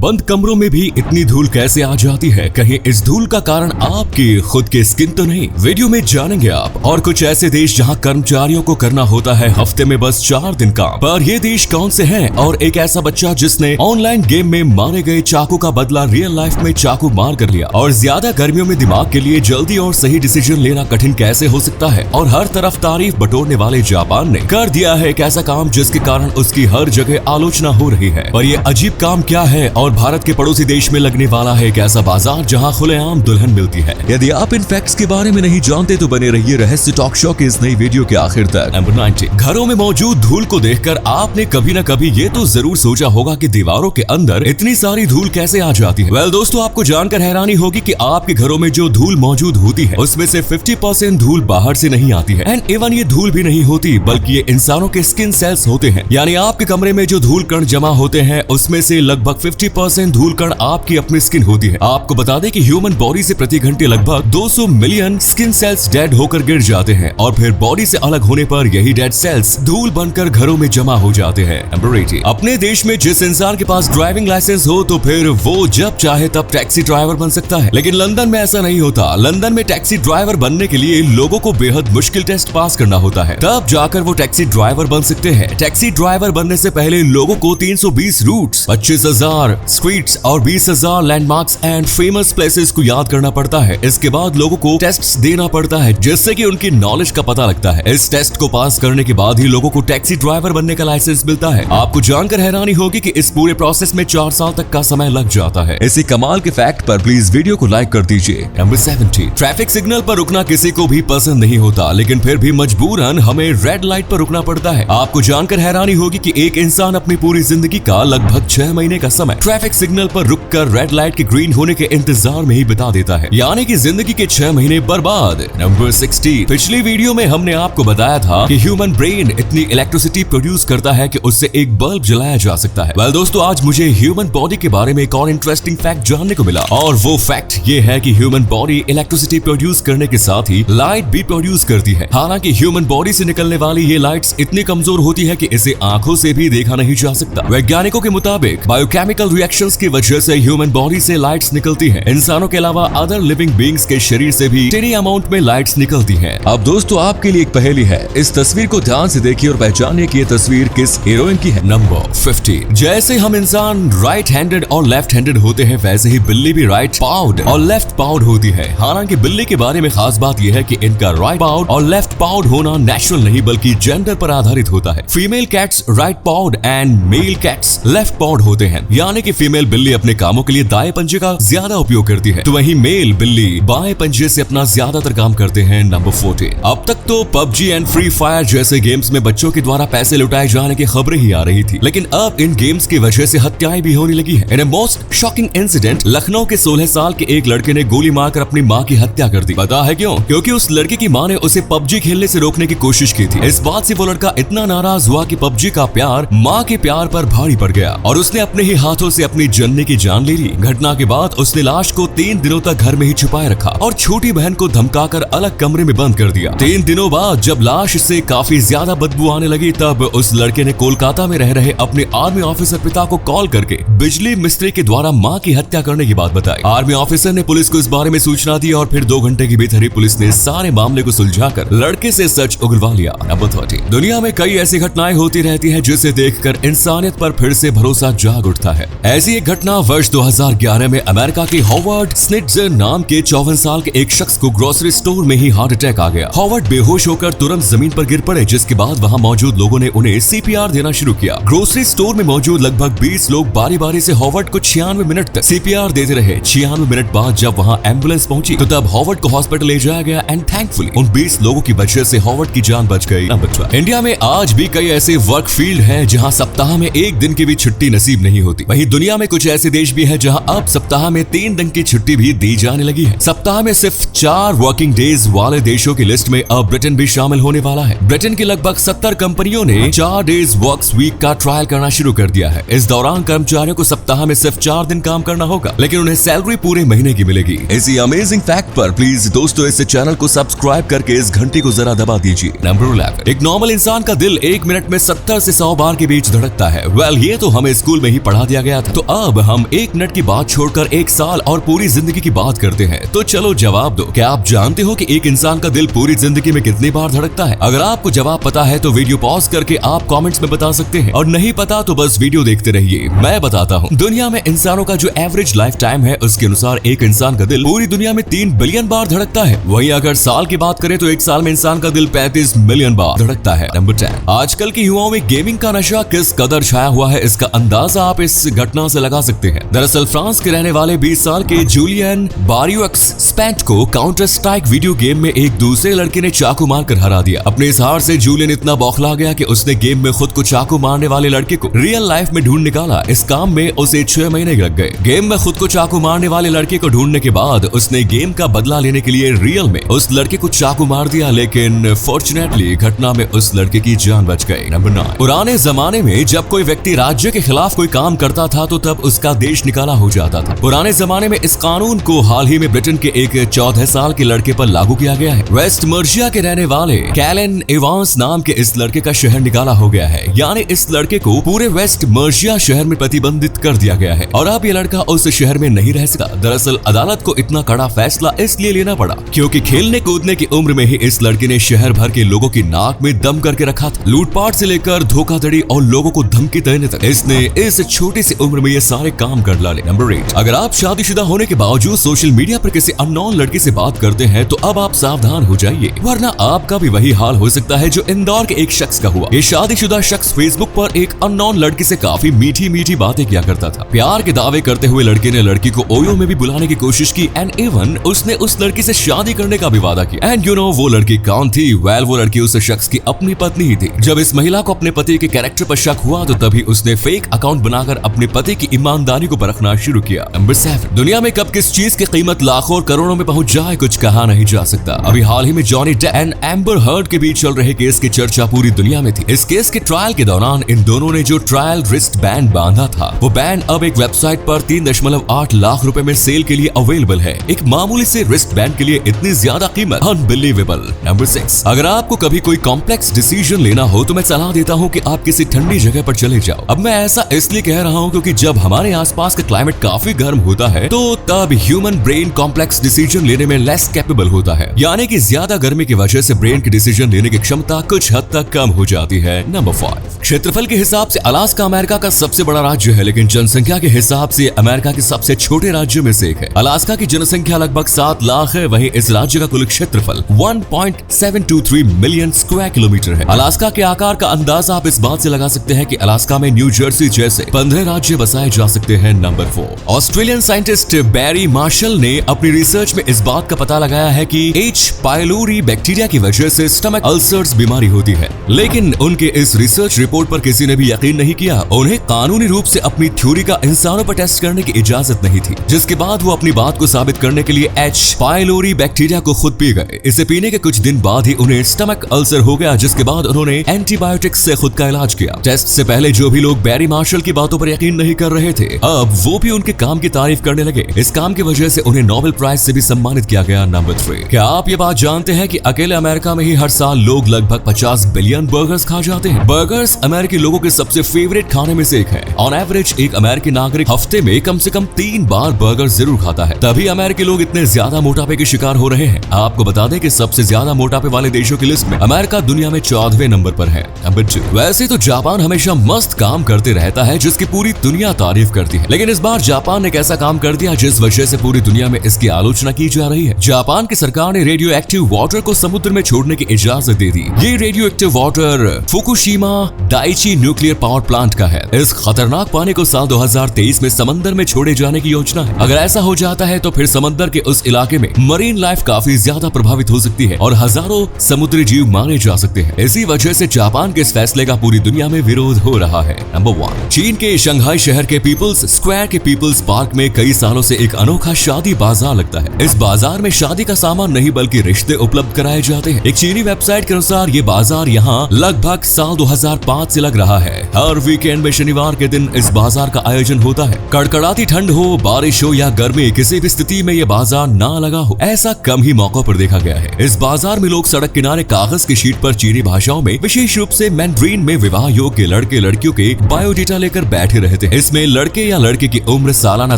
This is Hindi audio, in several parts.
बंद कमरों में भी इतनी धूल कैसे आ जाती है? कहीं इस धूल का कारण आपकी खुद की स्किन तो नहीं? वीडियो में जानेंगे आप। और कुछ ऐसे देश जहां कर्मचारियों को करना होता है हफ्ते में बस 4 दिन काम। पर ये देश कौन से हैं? और एक ऐसा बच्चा जिसने ऑनलाइन गेम में मारे गए चाकू का बदला रियल लाइफ में चाकू मार कर लिया। और ज्यादा गर्मियों में दिमाग के लिए जल्दी और सही डिसीजन लेना कठिन कैसे हो सकता है? और हर तरफ तारीफ बटोरने वाले जापान ने कर दिया है एक ऐसा काम जिसके कारण उसकी हर जगह आलोचना हो रही है। और ये अजीब काम क्या है? और भारत के पड़ोसी देश में लगने वाला है एक ऐसा बाजार जहां खुलेआम दुल्हन मिलती है। यदि आप इन फैक्ट्स के बारे में नहीं जानते तो बने रहिए रहस्य टॉक शो के इस नई वीडियो के आखिर तक। नंबर 90, घरों में मौजूद धूल को देखकर आपने कभी न कभी ये तो जरूर सोचा होगा कि दीवारों के अंदर इतनी सारी धूल कैसे आ जाती है। वेल दोस्तों, आपको जानकर हैरानी होगी कि आपके घरों में जो धूल मौजूद होती है उसमें से 50% धूल बाहर से नहीं आती है। एंड इवन ये धूल भी नहीं होती बल्कि ये इंसानों के स्किन सेल्स होते हैं। यानी आपके कमरे में जो धूल कण जमा होते हैं उसमें से लगभग 50% धूल कण आपकी अपनी स्किन होती है। आपको बता दें कि ह्यूमन बॉडी से प्रति घंटे लगभग 200 मिलियन स्किन सेल्स डेड होकर गिर जाते हैं और फिर बॉडी से अलग होने पर यही डेड सेल्स धूल बनकर घरों में जमा हो जाते हैं। नंबर 80, अपने देश में जिस इंसान के पास ड्राइविंग लाइसेंस हो तो फिर वो जब चाहे तब टैक्सी ड्राइवर बन सकता है। लेकिन लंदन में ऐसा नहीं होता। लंदन में टैक्सी ड्राइवर बनने के लिए लोगों को बेहद मुश्किल टेस्ट पास करना होता है, तब जाकर वो टैक्सी ड्राइवर बन सकते हैं। टैक्सी ड्राइवर बनने से पहले लोगों को 320 रूट्स, 25,000 स्ट्रीट्स और 20,000 लैंडमार्क्स एंड फेमस प्लेसेस को याद करना पड़ता है। इसके बाद लोगों को टेस्ट्स देना पड़ता है जिससे कि उनकी नॉलेज का पता लगता है। इस टेस्ट को पास करने के बाद ही लोगों को टैक्सी ड्राइवर बनने का लाइसेंस मिलता है। आपको जानकर हैरानी होगी कि इस पूरे प्रोसेस में 4 साल तक का समय लग जाता है। इसी कमाल के फैक्ट पर प्लीज वीडियो को लाइक कर दीजिए। नंबर 70, ट्रैफिक सिग्नल पर रुकना किसी को भी पसंद नहीं होता, लेकिन फिर भी मजबूरन हमें रेड लाइट पर रुकना पड़ता है। आपको जानकर हैरानी होगी कि एक इंसान अपनी पूरी जिंदगी का लगभग 6 महीने का समय ट्रैफिक सिग्नल पर रुककर रेड लाइट के ग्रीन होने के इंतजार में ही बिता देता है, यानी कि जिंदगी के 6 महीने बर्बाद। नंबर 60, पिछली वीडियो में हमने आपको बताया था कि ह्यूमन ब्रेन इतनी इलेक्ट्रिसिटी प्रोड्यूस करता है कि उससे एक बल्ब जलाया जा सकता है। वेल दोस्तों, आज मुझे ह्यूमन बॉडी के बारे में एक और इंटरेस्टिंग फैक्ट जानने को मिला और वो फैक्ट ये है कि ह्यूमन बॉडी इलेक्ट्रिसिटी प्रोड्यूस करने के साथ ही लाइट भी प्रोड्यूस करती है। हालांकि ह्यूमन बॉडी से निकलने वाली ये लाइट्स इतनी कमजोर होती है कि इसे आंखों से भी देखा नहीं जा सकता। वैज्ञानिकों के मुताबिक बायोकेमिकल रिएक्शंस की वजह से ह्यूमन बॉडी से लाइट्स निकलती है। इंसानों के अलावा अदर लिविंग बीइंग्स के शरीर से भी टिनी अमाउंट में लाइट्स निकलती हैं। अब दोस्तों, आपके लिए एक पहेली है। इस तस्वीर को ध्यान से देखिए और पहचानिए कि ये तस्वीर किस हीरोइन की है। नंबर 50, जैसे हम इंसान राइट हैंडेड और लेफ्ट हैंडेड होते हैं वैसे ही बिल्ली भी राइट पाउड और लेफ्ट पाउड होती है। हालांकि बिल्ली के बारे में खास बात यह है कि इनका राइट पाउड और लेफ्ट पाउड होना नेचुरल नहीं बल्कि जेंडर पर आधारित होता है। Female cats right pawed and male cats left pawed होते हैं, यानी कि फीमेल बिल्ली अपने कामों के लिए दाएं पंजे का ज्यादा उपयोग करती है, तो वहीं मेल बिल्ली बाएं पंजे से अपना ज्यादातर काम करते हैं। नंबर 40, अब तक तो पबजी एंड फ्री फायर जैसे गेम्स में बच्चों के द्वारा पैसे लुटाए जाने की खबरें ही आ रही थी, लेकिन अब इन गेम्स की वजह से हत्याएं भी होने लगी है। In a most shocking incident, Lucknow के 16 साल के एक लड़के ने गोली मारकर अपनी मां की हत्या कर दी। पता है क्यों? क्योंकि उस लड़के की मां ने उसे पबजी खेलने से रोकने की कोशिश की थी। इस बात से वो लड़का इतना नाराज हुआ कि पबजी का प्यार मां के प्यार पर भारी पड़ गया और उसने अपने ही हाथों से अपनी जन्ने की जान ले ली। घटना के बाद उसने लाश को 3 दिनों तक घर में ही छुपाए रखा और छोटी बहन को धमकाकर अलग कमरे में बंद कर दिया। 3 दिनों बाद जब लाश से काफी ज्यादा बदबू आने लगी तब उस लड़के ने कोलकाता में रह रहे अपने आर्मी ऑफिसर पिता को कॉल करके बिजली मिस्त्री के द्वारा मां की हत्या करने की बात बताई। आर्मी ऑफिसर ने पुलिस को इस बारे में सूचना दी और फिर 2 घंटे के भीतर ही पुलिस ने सारे मामले को सुलझाकर लड़के से सच उगलवा लिया। नंबर 30, दुनिया में कई ऐसी घटनाएं होती रहती हैं जिसे देखकर इंसानियत पर फिर से भरोसा जाग उठता है। ऐसी एक घटना वर्ष 2011 में अमेरिका के हॉवर्ड स्निट्जर नाम के 54 साल के एक शख्स को ग्रोसरी स्टोर में ही हार्ट अटैक आ गया। हॉवर्ड बेहोश होकर तुरंत जमीन पर गिर पड़े, जिसके बाद वहां मौजूद लोगों ने उन्हें सीपीआर देना शुरू किया। ग्रोसरी स्टोर में मौजूद लगभग 20 लोग बारी बारी से हॉवर्ड को 96 मिनट तक सीपीआर देते रहे। 96 मिनट बाद जब वहां एम्बुलेंस पहुंची तो तब हॉवर्ड को हॉस्पिटल ले जाया गया एंड थैंकफुली उन 20 लोगों की वजह से हॉवर्ड की जान बच गई। नंबर 12, इंडिया में आज भी कई ऐसे वर्क फील्ड हैं जहां सप्ताह में 1 दिन की भी छुट्टी नसीब नहीं होती। वहीं दुनिया में कुछ ऐसे देश भी हैं जहां अब सप्ताह में 3 दिन की छुट्टी भी दी जाने लगी है। सप्ताह में सिर्फ 4 वर्किंग डेज वाले देशों की लिस्ट में अब ब्रिटेन भी शामिल होने वाला है। ब्रिटेन की लगभग 70 कंपनियों ने 4 डेज वर्क्स वीक का ट्रायल करना शुरू कर दिया है। इस दौरान कर्मचारियों को सप्ताह में सिर्फ 4 दिन काम करना होगा, लेकिन उन्हें सैलरी पूरे महीने की मिलेगी। इसी अमेजिंग फैक्ट पर प्लीज दोस्तों इस चैनल को सब्सक्राइब करके इस घंटी को जरा दबा दीजिए। नंबर 11, एक नॉर्मल इंसान का दिल 1 मिनट में 70 से 100 बार के बीच धड़कता है। वेल, ये तो हमें स्कूल में ही पढ़ा दिया गया था, तो अब हम 1 मिनट की बात छोड़कर 1 साल और पूरी जिंदगी की बात करते हैं। तो चलो जवाब दो, क्या आप जानते हो कि एक इंसान का दिल पूरी जिंदगी में कितनी बार धड़कता है? अगर आपको जवाब पता है तो वीडियो पॉज करके आप कमेंट्स में बता सकते हैं, और नहीं पता तो बस वीडियो देखते रहिए। मैं बताता हूँ। दुनिया में इंसानों का जो एवरेज लाइफ टाइम है उसके अनुसार एक इंसान का दिल पूरी दुनिया में 3 बिलियन बार धड़कता है। वहीं अगर साल की बात करें तो 1 साल में इंसान का दिल 35 मिलियन बार धड़कता है। नंबर 10, आजकल के युवाओं में गेमिंग का नशा किस कदर छाया हुआ है इसका अंदाजा आप इस घटना से लगा सकते हैं। दरअसल फ्रांस के रहने वाले 20 साल के जूलियन बारियोक्स स्पेंट को काउंटर स्ट्राइक वीडियो गेम में एक दूसरे लड़के ने चाकू मारकर हरा दिया। अपने इस हार से जूलियन इतना बौखला गया कि उसने गेम में खुद को चाकू मारने वाले लड़के को रियल लाइफ में ढूंढ निकाला। इस काम में उसे 6 महीने लग गए। गेम में खुद को चाकू मारने वाले लड़के को ढूंढने के बाद उसने गेम का बदला लेने के लिए रियल में उस लड़के को चाकू मार दिया, लेकिन फॉर्चुनेटली घटना में उस लड़के की जान बच गई। नंबर 9, पुराने जमाने में जब कोई व्यक्ति राज्य के खिलाफ कोई काम करता था तो तब उसका देश निकाला हो जाता था। पुराने जमाने में इस कानून को हाल ही में ब्रिटेन के एक 14 साल के लड़के पर लागू किया गया है। वेस्ट मर्जिया के रहने वाले कैलन एवांस नाम के इस लड़के का शहर निकाला हो गया है, यानी इस लड़के को पूरे वेस्ट मर्जिया शहर में प्रतिबंधित कर दिया गया है और अब ये लड़का उस शहर में नहीं रह सका। दरअसल अदालत को इतना कड़ा फैसला इसलिए लेना पड़ा क्योंकि खेलने कूदने की उम्र में ही इस लड़के ने शहर भर के लोगों की नाक में दम करके रखा था। लूटपाट से लेकर धोखाधड़ी और लोगों को धमकी देने तक इसने इस छोटी सी उम्र में ये सारे काम कर डाले। नंबर 8, अगर आप शादीशुदा होने के बावजूद सोशल मीडिया पर किसी अननोन लड़की से बात करते हैं तो अब आप सावधान हो जाइए, वरना आपका भी वही हाल हो सकता है जो इंदौर के एक शख्स का हुआ। ये शादीशुदा शख्स फेसबुक पर एक अननोन लड़की से काफी मीठी मीठी बातें किया करता था। प्यार के दावे करते हुए लड़के ने लड़की को ओयो में भी बुलाने की कोशिश की एंड इवन उसने उस लड़की से शादी करने का भी वादा किया। एंड यू नो वो लड़की कौन थी? वेल, वो लड़की उस शख्स की अपनी पत्नी ही थी। जब इस महिला को अपने पति के कैरेक्टर पर शक हुआ तो तभी उसने फेक अकाउंट बनाकर अपने पति की ईमानदारी को परखना शुरू किया। नंबर 7, दुनिया में कब किस चीज की कीमत लाखों और करोड़ों में पहुंच जाए कुछ कहा नहीं जा सकता। अभी हाल ही में Johnny Depp and Amber Heard के बीच चल रहे केस की चर्चा पूरी दुनिया में थी। इस केस के ट्रायल के दौरान इन दोनों ने जो ट्रायल रिस्ट बैंड बांधा था वो बैंड अब एक वेबसाइट पर 3.8 लाख रुपए में सेल के लिए अवेलेबल है। एक मामूली से रिस्ट बैंड के लिए इतनी ज्यादा कीमत, अनबिलीवेबल। नंबर 6, अगर आपको कभी कोई कॉम्प्लेक्स डिसीजन लेना हो तो मैं सलाह देता हूँ कि आप किसी ठंडी जगह पर चले जाओ। अब मैं ऐसा इसलिए कह रहा हूँ क्योंकि जब हमारे आसपास का क्लाइमेट काफी गर्म होता है तो तब ह्यूमन ब्रेन कॉम्प्लेक्स डिसीजन लेने में लेस कैपेबल होता है, यानी कि ज्यादा गर्मी की वजह से ब्रेन की डिसीजन लेने की क्षमता कुछ हद तक कम हो जाती है। नंबर 5, क्षेत्रफल के हिसाब से अलास्का अमेरिका का सबसे बड़ा राज्य है, लेकिन जनसंख्या के हिसाब से अमेरिका के सबसे छोटे राज्यों में से एक है। अलास्का की जनसंख्या लगभग 7 लाख है, वहीं इस राज्य का कुल क्षेत्रफल 1.723 मिलियन स्क्वायर किलोमीटर है। अलास्का के आकार का अंदाजा आप इस बात से लगा सकते हैं कि अलास्का में न्यू जर्सी जैसे 15 राज्य बसाए जा सकते हैं। नंबर 4, ऑस्ट्रेलियन साइंटिस्ट बैरी मार्शल ने अपनी रिसर्च में इस बात का पता लगाया है कि H. पाइलोरी बैक्टीरिया की वजह से स्टमक अल्सर्स बीमारी होती है, लेकिन उनके इस रिसर्च रिपोर्ट पर किसी ने भी यकीन नहीं किया। उन्हें कानूनी रूप से अपनी थ्योरी का इंसानों पर टेस्ट करने की इजाजत नहीं थी, जिसके बाद वो अपनी बात को साबित करने के लिए H. पाइलोरी बैक्टीरिया को खुद पी गए। इसे पीने के कुछ दिन बाद ही उन्हें स्टमक अल्सर हो गया, जिसके बाद उन्होंने एंटीबायोटिक्स से खुद का इलाज किया। टेस्ट से पहले जो भी लोग बैरी मार्शल की बातों पर यकीन नहीं कर रहे थे अब वो भी उनके काम की तारीफ करने लगे। इस काम की वजह से उन्हें नोबेल प्राइज से भी सम्मानित किया गया। नंबर 3, क्या आप ये बात जानते हैं कि अकेले अमेरिका में ही हर साल लोग लगभग 50 बिलियन बर्गर्स खा जाते हैं? बर्गर्स अमेरिकी लोगों के सबसे फेवरेट खाने में से एक है। ऑन एवरेज एक अमेरिकी नागरिक हफ्ते में कम से कम 3 बार बर्गर जरूर खाता है, तभी अमेरिकी लोग इतने ज्यादा मोटापे के शिकार हो रहे हैं। आपको बता दें कि सबसे ज्यादा मोटापे वाले देशों की लिस्ट में अमेरिका दुनिया में 14वें नंबर पर है। नंबर 2, वैसे तो जापान हमेशा मस्त काम करते रहता है जिसकी पूरी दुनिया तारीफ करती है, लेकिन इस बार जापान ने एक ऐसा काम कर दिया जिस वजह से पूरी दुनिया में इसकी आलोचना की जा रही है। जापान की सरकार ने रेडियो एक्टिव वाटर को समुद्र में छोड़ने की इजाजत दे दी। ये radio active water Fukushima Daiichi nuclear power plant का है। इस खतरनाक पानी को साल 2023 में समंदर में छोड़े जाने की योजना है। अगर ऐसा हो जाता है तो फिर समंदर के उस इलाके में मरीन लाइफ काफी ज्यादा प्रभावित हो सकती है और हजारों समुद्री जीव मारे जा सकते हैं। इसी वजह से जापान के इस फैसले का पूरी दुनिया में विरोध हो रहा है। नंबर 1, चीन के शंघाई शहर के पीपल्स स्क्वायर के पीपल्स पार्क में कई सालों से एक अनोखा शादी बाजार लगता है। इस बाजार में शादी का सामान नहीं बल्कि रिश्ते उपलब्ध कराए जाते हैं। एक चीनी वेबसाइट के अनुसार ये बाजार यहाँ लगभग साल 2005 से लग रहा है। हर वीकेंड में शनिवार के दिन इस बाजार का आयोजन होता है। कड़कड़ाती ठंड हो, बारिश हो या गर्मी, किसी भी स्थिति में ये बाजार ना लगा हो ऐसा कम ही मौकों पर देखा गया है। इस बाजार में लोग सड़क किनारे कागज की शीट पर चीनी भाषाओं में, विशेष रूप से मैंड्रीन में विवाह योग्य लड़के लड़कियों के बायोडेटा लेकर बैठे रहते हैं। इसमें लड़के या लड़के की उम्र, सालाना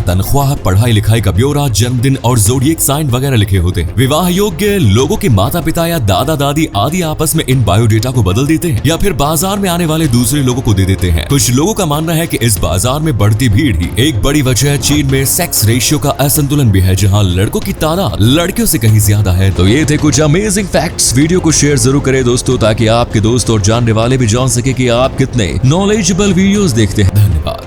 तनख्वाह, पढ़ाई लिखाई का ब्यौरा, जन्मदिन और ज़ोडिएक साइन वगैरह लिखे होते हैं। विवाह योग्य लोगों के माता पिता या दादा दादी आदि आपस में इन बायोडेटा को बदल देते हैं या फिर बाजार में आने वाले दूसरे लोगों को दे देते हैं। कुछ लोगों का मानना है कि इस बाजार में बढ़ती भीड़ ही एक बड़ी वजह चीन में सेक्स रेशियो का असंतुलन भी है, जहां लड़कों की तादाद लड़कियों से कहीं ज्यादा है। तो ये थे कुछ अमेजिंग फैक्ट्स। वीडियो को शेयर जरूर करें दोस्तों, ताकि आपके दोस्त और जानने वाले भी जान सके कि आप कितने नॉलेजेबल वीडियोस देखते हैं। धन्यवाद।